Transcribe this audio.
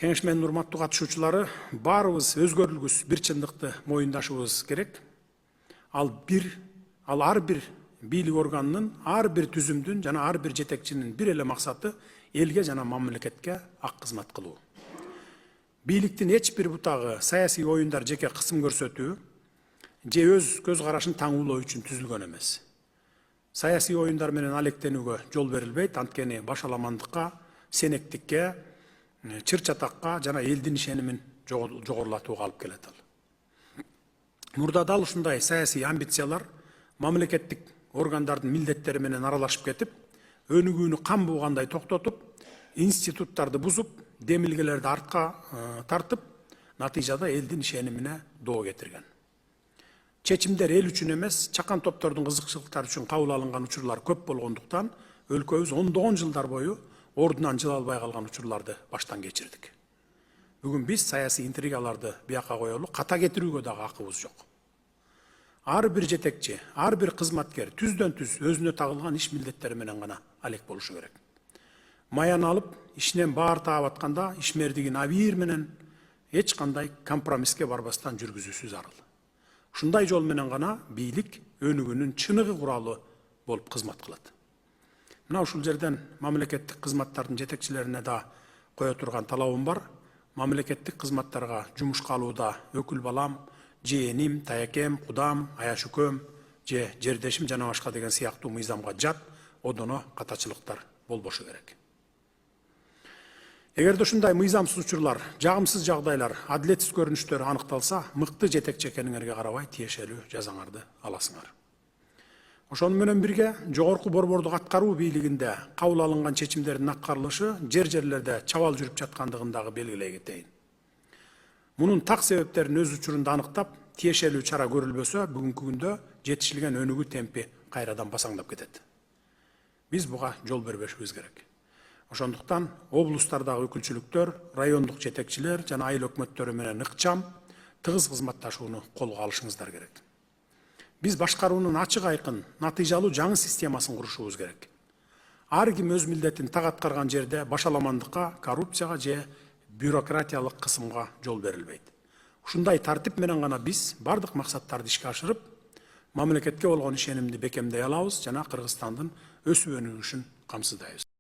Кеңешменин урматтуу катышуучулары, баарыбыз өзгөрүлгүс бир чындыкты моюндашыбыз керек. Ал ар бир бийлик органынын, ар бир түзүмдүн жана ар бир жетекчинин бир эле максаты элге жана мамлекетке ак кызмат кылуу. Бийликтин эч бир бутагы саясий оюндар жеке кысым көрсөтүү же өз көз карашын таңуулоо үчүн түзүлгөн эмес. Саясий оюндар менен алектенүүгө жол берилбейт, анткени башаламандыкка, сенектикке, чыр-чатакка жана элдин ишенимин жогорулатууга алып келет ал. Мурда дал ушундай саясий амбициялар мамлекеттик органдардын милдеттери менен аралашып кетип, өнүгүүнү кам буугандай токтотуп, институттарды бузуп, демилгелерди артка тартып, натыйжада элдин ишенимине доо кетирген. Чечимдер эл үчүн эмес, чакан топтордун кызыкчылыктары үчүн кабыл алынган учурлар көп болгондуктан, өлкөбүз ондогон жылдар бою ордунан жыла албай калган учурларды баштан кечирдик. Бүгүн биз саясий интригаларды бияка коелу, ката кетирүүгө дагы акыбыз жок. Ар бир жетекчи, ар бир кызматкер түздөн түз өзүнө тагылган иш милдеттери менен гана алек болушу керек. Маян алып, ишинен баар таап атканда ишмердигин абийир менен эч кандай компромисске барбастан жүргүзүүсү зарыл. Ушундай жол менен гана бийлик өнүгүүнүн чыныгы куралы болуп кызмат кылат. Мына ушул жерден мамлекеттик кызматтардын жетекчилерине да кое турган талабым бар. Мамлекеттик кызматтарга жумушка алууда өкүл балам, жээним, таякем, кудам, аяшүкөм же жердешим жана башка деген сыяктуу мыйзамга жат, одоно катачылыктар болбошу керек. Эгерде ушундай мыйзамсыз учурлар, жагымсыз жагдайлар, адилетсиз көрүнүштөр аныкталса, мыкты жетекчи экениңерге карабай тиешелүү жазаңарды аласыңар. Ошону менен бирге жогорку борбордук аткаруу бийлигинде кабыл алынган чечимдердин аткарылышы жерлерде чабал жүрүп жаткандыгын дагы белгилей кетейин. Мунун так себептерин өз учурунда аныктап, тиешелүү чара көрүлбөсө, бүгүнкү күндө жетишилген өнүгүү темпи кайрадан басаңдап кетет. Биз буга жол бербешибиз керек. Ошондуктан облустардагы өкүлчүлүктөр, райондук жетекчилер жана айыл өкмөттөрү менен ыкчам, тыгыз кызматташууну колго алышыңыздар керек. Биз башкаруунун ачык айкын, натыйжалуу жаңы системасын курушубуз керек. Ар ким өз милдетин так аткарган жерде башаламандыкка, коррупцияга же бюрократиялык кысымга жол берилбейт. Ушундай тартип менен гана биз бардык максаттарды ишке ашырып, мамлекетке болгон ишенимди бекемдей алабыз жана Кыргызстандын өсүп өнүгүшүн камсыздайбыз.